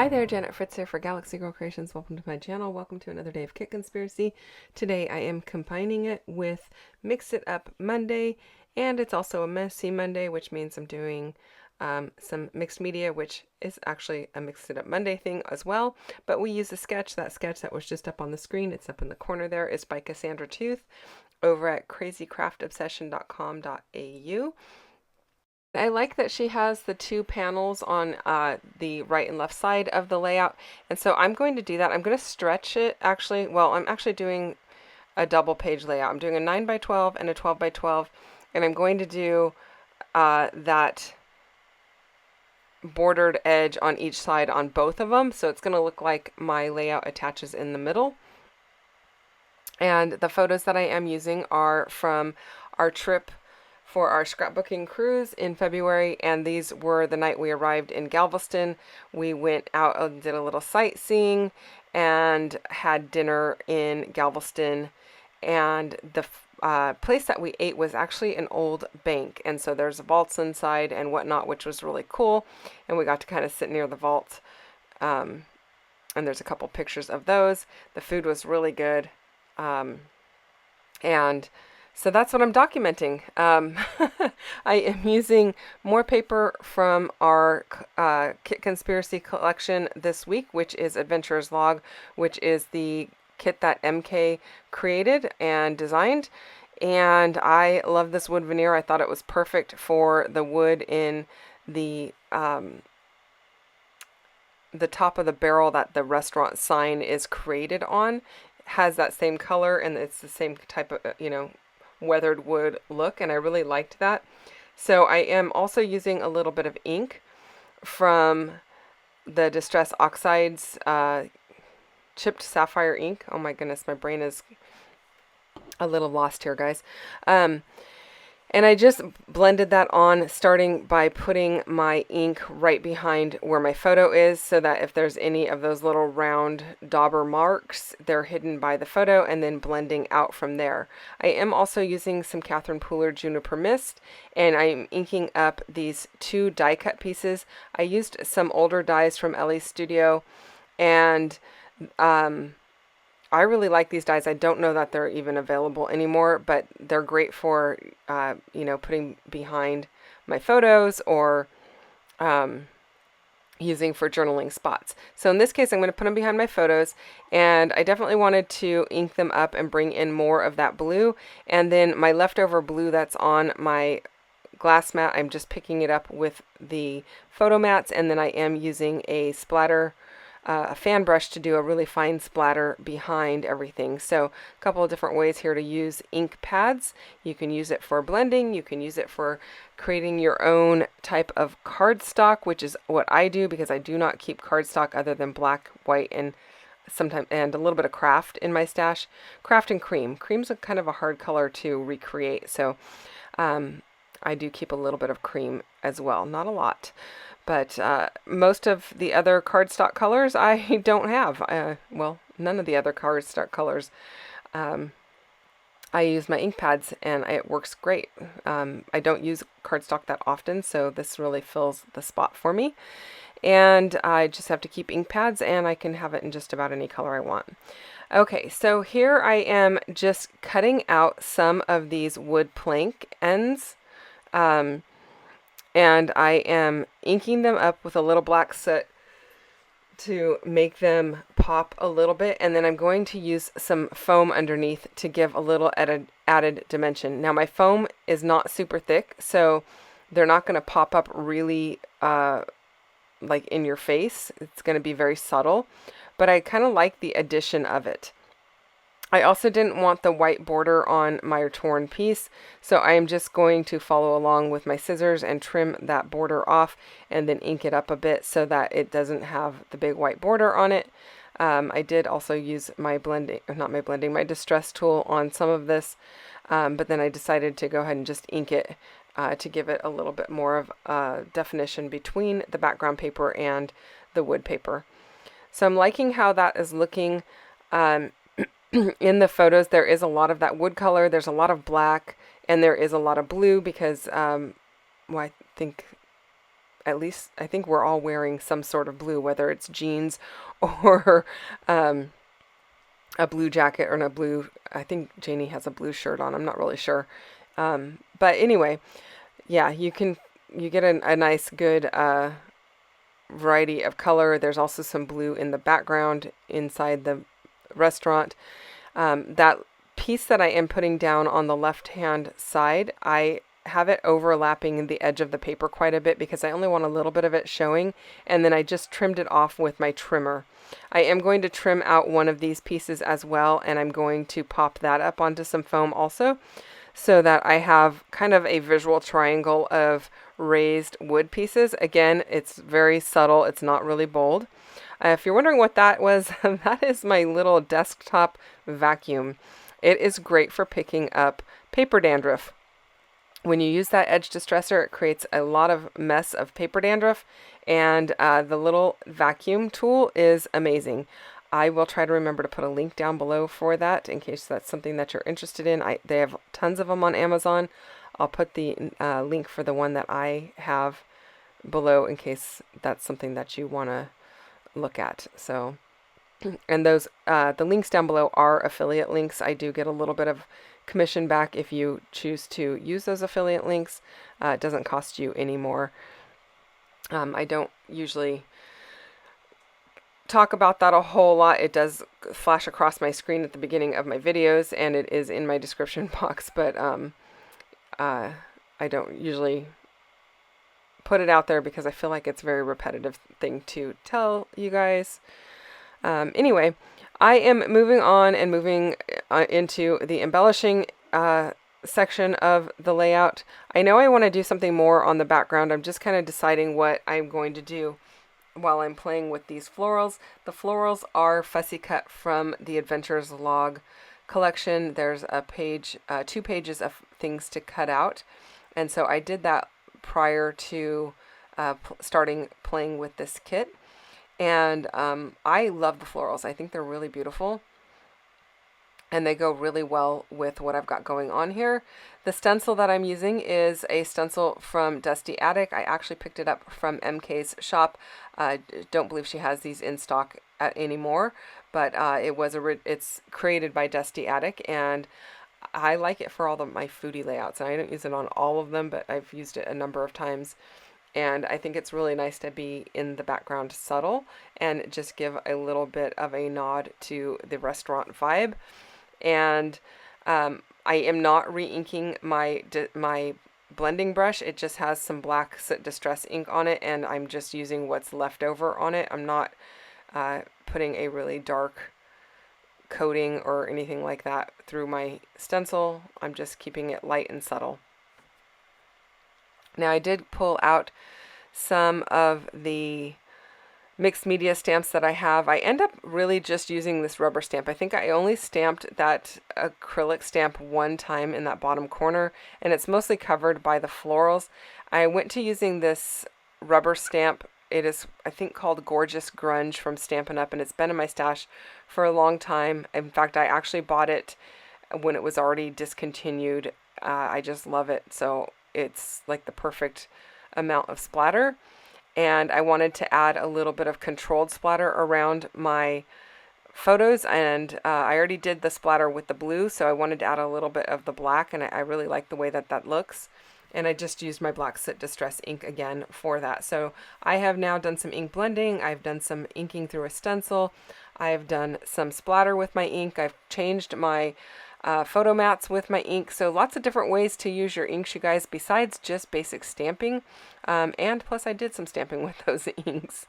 Hi there, Janet Fritz here for Galaxy Girl Creations. Welcome to my channel. Welcome to another day of Kit Conspiracy. Today I am combining it with Mix It Up Monday, and it's also a Messy Monday, which means I'm doing some mixed media, which is actually a Mix It Up Monday thing as well. But we use a sketch. That sketch that was just up on the screen, it's up in the corner there, is by Cassandra Tooth over at crazycraftobsession.com.au. I like that she has the two panels on the right and left side of the layout. And so I'm going to do that. I'm going to stretch it actually. Well, I'm actually doing a double page layout. I'm doing a 9 by 12 and a 12 by 12. And I'm going to do that bordered edge on each side on both of them. So it's going to look like my layout attaches in the middle. And the photos that I am using are from our trip for our scrapbooking cruise in February, and these were the night we arrived in Galveston. We went out and did a little sightseeing and had dinner in Galveston, and the place that we ate was actually an old bank, and so there's vaults inside and whatnot, which was really cool, and we got to kind of sit near the vault, and there's a couple pictures of those. The food was really good, and so that's what I'm documenting. I am using more paper from our Kit Conspiracy collection this week, which is Adventurer's Log, which is the kit that MK created and designed. And I love this wood veneer. I thought it was perfect for the wood in the top of the barrel that the restaurant sign is created on. It has that same color, and it's the same type of, weathered wood look, and I really liked that. So I am also using a little bit of ink from the Distress Oxides chipped sapphire ink. Oh my goodness, my brain is a little lost here, guys. And I just blended that on, starting by putting my ink right behind where my photo is, so that if there's any of those little round dauber marks, they're hidden by the photo, and then blending out from there. I am also using some Catherine Pooler Juniper Mist, and I'm inking up these two die cut pieces. I used some older dies from Ellie's studio, and I really like these dies. I don't know that they're even available anymore, but they're great for, putting behind my photos or using for journaling spots. So in this case, I'm going to put them behind my photos, and I definitely wanted to ink them up and bring in more of that blue. And then my leftover blue that's on my glass mat, I'm just picking it up with the photo mats, and then I am using a splatter a fan brush to do a really fine splatter behind everything. So a couple of different ways here to use ink pads. You can use it for blending. You can use it for creating your own type of cardstock, which is what I do because I do not keep cardstock other than black, white, and sometimes and a little bit of craft in my stash. Craft and cream. Cream's a kind of a hard color to recreate, so I do keep a little bit of cream as well. Not a lot. But most of the other cardstock colors I don't have. Well, none of the other cardstock colors. I use my ink pads, and it works great. I don't use cardstock that often, so this really fills the spot for me. And I just have to keep ink pads, and I can have it in just about any color I want. Okay, so here I am just cutting out some of these wood plank ends. And I am inking them up with a little black soot to make them pop a little bit, and then I'm going to use some foam underneath to give a little added dimension. Now my foam is not super thick, so they're not going to pop up really like in your face. It's going to be very subtle, but I kind of like the addition of it. I also didn't want the white border on my torn piece, so I am just going to follow along with my scissors and trim that border off and then ink it up a bit so that it doesn't have the big white border on it. I did also use my my distress tool on some of this, but then I decided to go ahead and just ink it to give it a little bit more of definition between the background paper and the wood paper. So I'm liking how that is looking. In the photos, there is a lot of that wood color, there's a lot of black, and there is a lot of blue because, I think at least I think we're all wearing some sort of blue, whether it's jeans or a blue jacket or a blue, I think Janie has a blue shirt on. I'm not really sure. But anyway, yeah, you get a nice good variety of color. There's also some blue in the background inside the restaurant. That piece that I am putting down on the left hand side, I have it overlapping the edge of the paper quite a bit because I only want a little bit of it showing, and then I just trimmed it off with my trimmer. I am going to trim out one of these pieces as well, and I'm going to pop that up onto some foam also, so that I have kind of a visual triangle of raised wood pieces. Again, it's very subtle. It's not really bold. If you're wondering what that was, that is my little desktop vacuum. It is great for picking up paper dandruff. When you use that edge distressor, it creates a lot of mess of paper dandruff, and the little vacuum tool is amazing. I will try to remember to put a link down below for that in case that's something that you're interested in. They have tons of them on Amazon. I'll put the link for the one that I have below in case that's something that you want to look at. So, and those the links down below are affiliate links. I do get a little bit of commission back if you choose to use those affiliate links. It doesn't cost you any more. I don't usually talk about that a whole lot. It does flash across my screen at the beginning of my videos, and it is in my description box, but I don't usually put it out there because I feel like it's a very repetitive thing to tell you guys. Anyway, I am moving on and moving into the embellishing section of the layout. I know I want to do something more on the background. I'm just kind of deciding what I'm going to do while I'm playing with these florals. The florals are fussy cut from the Adventures Log collection. There's a page, 2 pages of things to cut out, and so I did that prior to starting playing with this kit. And I love the florals. I think they're really beautiful, and they go really well with what I've got going on here. The stencil that I'm using is a stencil from Dusty Attic. I actually picked it up from MK's shop. I don't believe she has these in stock anymore, but it's created by Dusty Attic, and I like it for all my foodie layouts. And I don't use it on all of them, but I've used it a number of times. And I think it's really nice to be in the background subtle and just give a little bit of a nod to the restaurant vibe. And I am not re-inking my blending brush. It just has some black soot distress ink on it, and I'm just using what's left over on it. I'm not putting a really dark coating or anything like that through my stencil. I'm just keeping it light and subtle. Now, I did pull out some of the mixed media stamps that I have. I end up really just using this rubber stamp. I think I only stamped that acrylic stamp one time in that bottom corner, and it's mostly covered by the florals. I went to using this rubber stamp. It is, I think, called Gorgeous Grunge from Stampin' Up, and it's been in my stash for a long time. In fact, I actually bought it when it was already discontinued. I just love it. So it's like the perfect amount of splatter, and I wanted to add a little bit of controlled splatter around my photos, and I already did the splatter with the blue, so I wanted to add a little bit of the black, and I really like the way that looks, and I just used my black soot distress ink again for that. So I have now done some ink blending, I've done some inking through a stencil, I've done some splatter with my ink, I've changed my photo mats with my ink. So lots of different ways to use your inks, you guys, besides just basic stamping. And plus I did some stamping with those inks.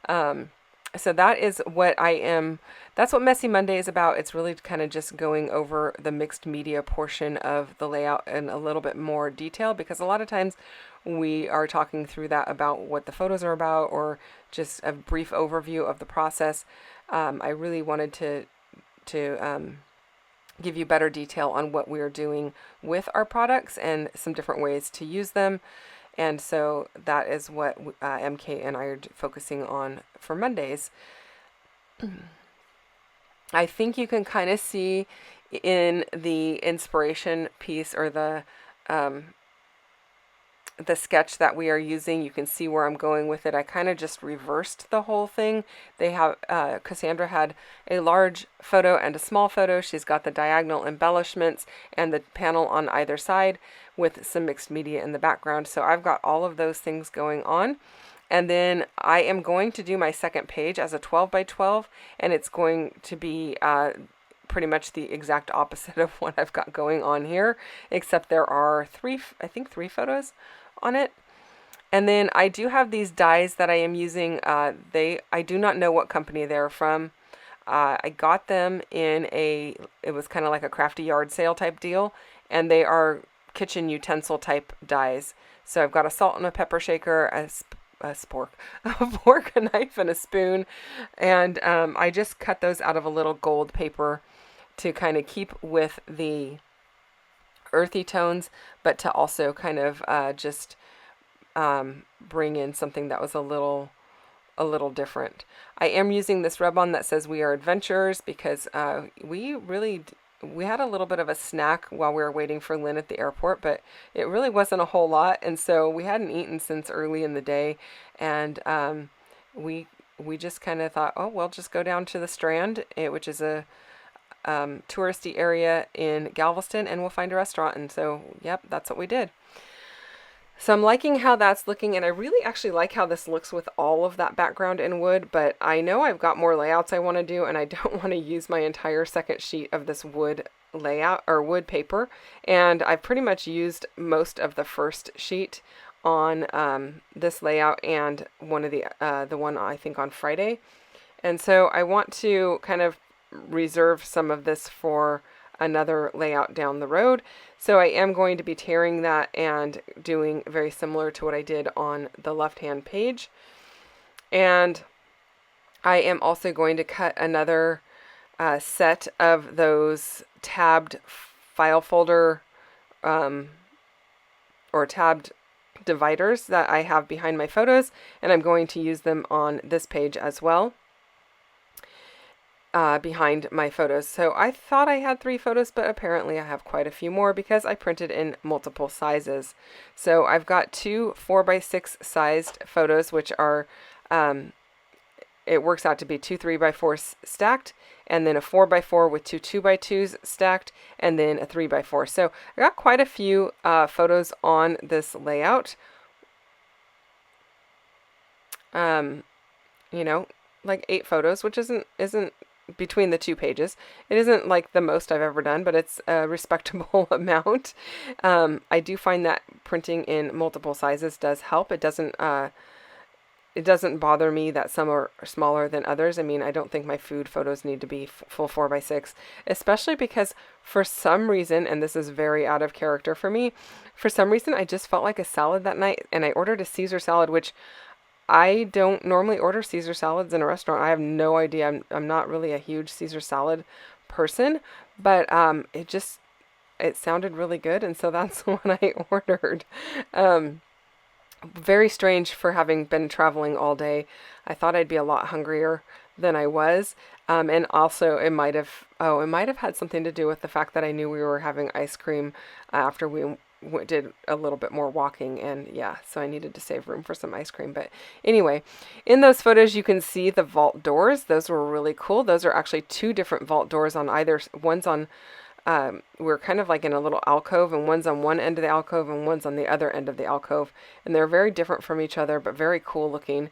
So that is what that's what Messy Monday is about. It's really kind of just going over the mixed media portion of the layout in a little bit more detail, because a lot of times we are talking through that about what the photos are about, or just a brief overview of the process. I really wanted to give you better detail on what we are doing with our products and some different ways to use them. And so that is what MK and I are focusing on for Mondays. I think you can kind of see in the inspiration piece, or the the sketch that we are using. You can see where I'm going with it. I kind of just reversed the whole thing. They have, Cassandra had a large photo and a small photo. She's got the diagonal embellishments and the panel on either side with some mixed media in the background. So I've got all of those things going on. And then I am going to do my second page as a 12 by 12, and it's going to be pretty much the exact opposite of what I've got going on here, except there are I think three photos on it. And then I do have these dies that I am using. I do not know what company they're from. I got them in it was kind of like a crafty yard sale type deal, and they are kitchen utensil type dies. So I've got a salt and a pepper shaker, a fork, a knife, and a spoon. And I just cut those out of a little gold paper to kind of keep with the earthy tones, but to also kind of just bring in something that was a little different. I am using this rub-on that says "We Are Adventurers" because we had a little bit of a snack while we were waiting for Lynn at the airport, but it really wasn't a whole lot, and so we hadn't eaten since early in the day, and we just kind of thought, oh, we'll just go down to the Strand, which is a touristy area in Galveston, and we'll find a restaurant. And so, yep, that's what we did. So I'm liking how that's looking, and I really actually like how this looks with all of that background in wood, but I know I've got more layouts I want to do, and I don't want to use my entire second sheet of this wood layout or wood paper, and I've pretty much used most of the first sheet on this layout and one of the one I think on Friday. And so I want to kind of reserve some of this for another layout down the road. So I am going to be tearing that and doing very similar to what I did on the left-hand page. And I am also going to cut another set of those tabbed file folder or tabbed dividers that I have behind my photos, and I'm going to use them on this page as well. Behind my photos. So I thought I had 3 photos, but apparently I have quite a few more because I printed in multiple sizes. So I've got 2 4x6 sized photos, which are, it works out to be 2 3x4 stacked, and then a 4x4 with 2 2x2s stacked, and then a 3x4. So I got quite a few photos on this layout. You know, like 8 photos, which isn't between the 2 pages. It isn't like the most I've ever done, but it's a respectable amount. I do find that printing in multiple sizes does help. It doesn't bother me that some are smaller than others. I mean, I don't think my food photos need to be full 4x6, especially because for some reason, and this is very out of character for me, for some reason I just felt like a salad that night, and I ordered a Caesar salad, which I don't normally order Caesar salads in a restaurant. I have no idea. I'm not really a huge Caesar salad person, but it sounded really good, and so that's what I ordered. Very strange for having been traveling all day. I thought I'd be a lot hungrier than I was, and also it might have had something to do with the fact that I knew we were having ice cream after we did a little bit more walking, and yeah, so I needed to save room for some ice cream. But anyway, in those photos you can see the vault doors. Those were really cool. Those are actually 2 different vault doors on either. One's on we're kind of like in a little alcove, and one's on one end of the alcove and one's on the other end of the alcove, and they're very different from each other, but very cool looking.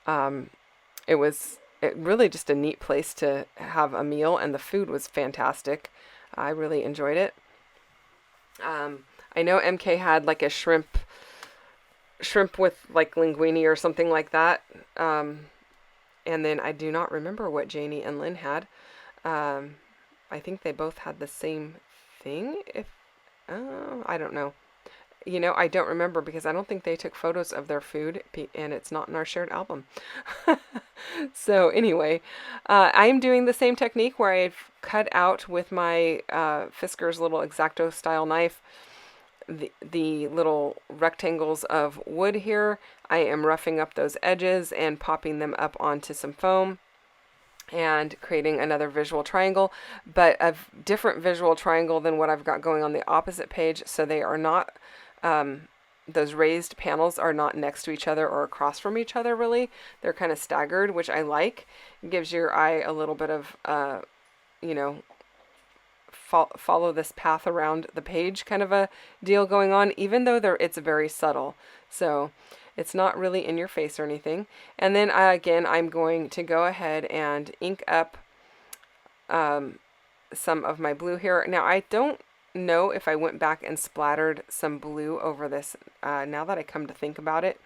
It was really just a neat place to have a meal, and the food was fantastic. I really enjoyed it. I know MK had like a shrimp with like linguine or something like that. And then I do not remember what Janie and Lynn had. I think they both had the same thing. I don't know. You know, I don't remember because I don't think they took photos of their food, and it's not in our shared album. So anyway, I'm doing the same technique where I've cut out with my Fisker's little X-Acto style knife the little rectangles of wood here. I am roughing up those edges and popping them up onto some foam and creating another visual triangle, but a different visual triangle than what I've got going on the opposite page, so they are not those raised panels are not next to each other or across from each other really. They're kind of staggered, which I like. It gives your eye a little bit of, you know, follow this path around the page kind of a deal going on, even though it's very subtle. So it's not really in your face or anything. And then again, I'm going to go ahead and ink up some of my blue here. Now I don't know if I went back and splattered some blue over this. Now that I come to think about it,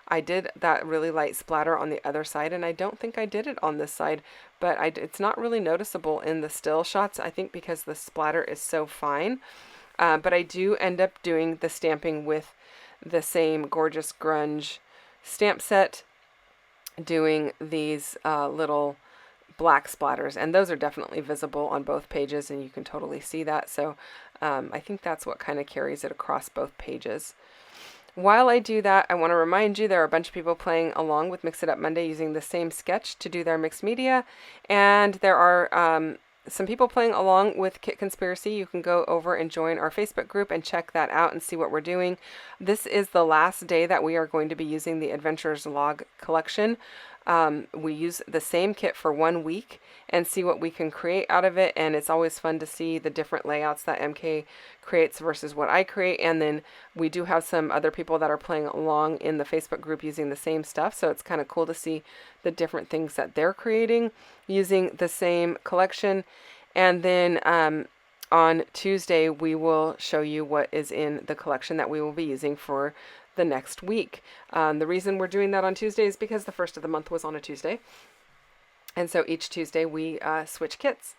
I did that really light splatter on the other side, and I don't think I did it on this side, but it's not really noticeable in the still shots, I think because the splatter is so fine. But I do end up doing the stamping with the same Gorgeous Grunge stamp set, doing these little black splatters, and those are definitely visible on both pages, and you can totally see that. So I think that's what kind of carries it across both pages. While I do that, I want to remind you there are a bunch of people playing along with Mix It Up Monday using the same sketch to do their mixed media, and there are some people playing along with Kit Conspiracy. You can go over and join our Facebook group and check that out and see what we're doing. This is the last day that we are going to be using the Adventurers Log collection. We use the same kit for 1 week and see what we can create out of it, and it's always fun to see the different layouts that MK creates versus what I create. And then we do have some other people that are playing along in the Facebook group using the same stuff, so it's kind of cool to see the different things that they're creating using the same collection. And then on Tuesday we will show you what is in the collection that we will be using for the next week. The reason we're doing that on Tuesday is because the first of the month was on a Tuesday, and so each Tuesday we switch kits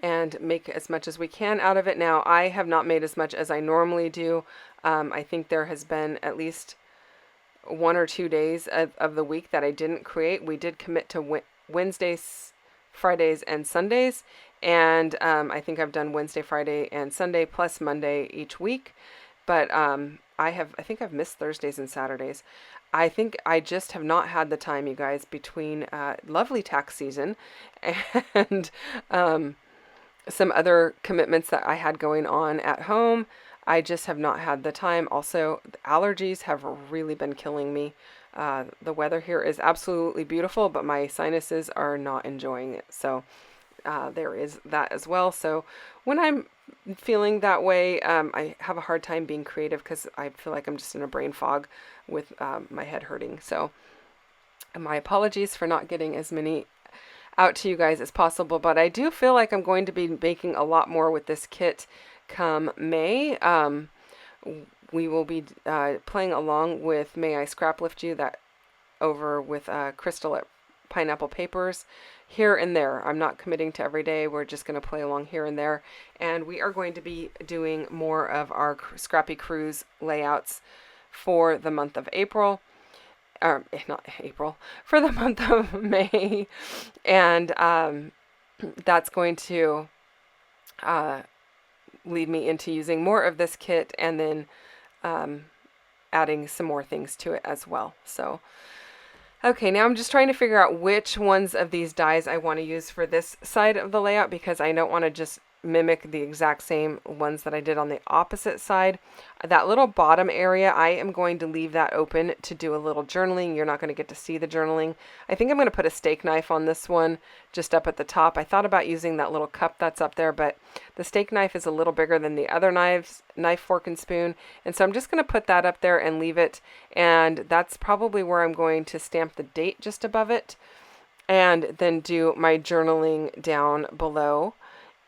and make as much as we can out of it. Now I have not made as much as I normally do. I think there has been at least 1 or 2 days of the week that I didn't create. We did commit to Wednesdays, Fridays, and Sundays, and I think I've done Wednesday, Friday, and Sunday plus Monday each week. But I think I've missed Thursdays and Saturdays. I think I just have not had the time, you guys, between lovely tax season and some other commitments that I had going on at home. I just have not had the time. Also, the allergies have really been killing me. The weather here is absolutely beautiful, but my sinuses are not enjoying it. So there is that as well. So when I'm feeling that way, I have a hard time being creative because I feel like I'm just in a brain fog with my head hurting. So my apologies for not getting as many out to you guys as possible, but I do feel like I'm going to be making a lot more with this kit come May. We will be playing along with May I Scrap Lift You, that over with Crystal at Pineapple Papers, here and there. I'm not committing to every day. We're just going to play along here and there, and we are going to be doing more of our Scrappy Cruise layouts for the month of April. Not April, for the month of May, and that's going to lead me into using more of this kit, and then adding some more things to it as well. So okay, now I'm just trying to figure out which ones of these dies I want to use for this side of the layout, because I don't want to just mimic the exact same ones that I did on the opposite side. That little bottom area, I am going to leave that open to do a little journaling. You're not going to get to see the journaling. I think I'm going to put a steak knife on this one just up at the top. I thought about using that little cup that's up there, but the steak knife is a little bigger than the other knives, knife, fork, and spoon. And so I'm just going to put that up there and leave it. And that's probably where I'm going to stamp the date just above it, and then do my journaling down below.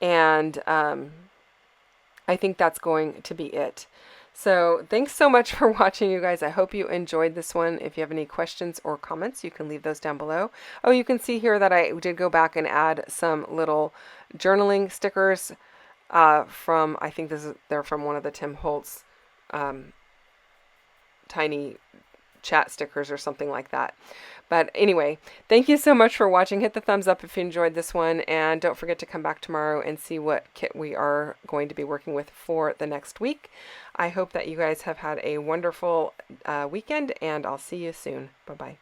And I think that's going to be it. So thanks so much for watching, you guys. I hope you enjoyed this one. If you have any questions or comments, you can leave those down below. Oh, you can see here that I did go back and add some little journaling stickers from, I think they're from one of the Tim Holtz tiny chat stickers or something like that. But anyway, thank you so much for watching. Hit the thumbs up if you enjoyed this one, and don't forget to come back tomorrow and see what kit we are going to be working with for the next week. I hope that you guys have had a wonderful weekend, and I'll see you soon. Bye-bye.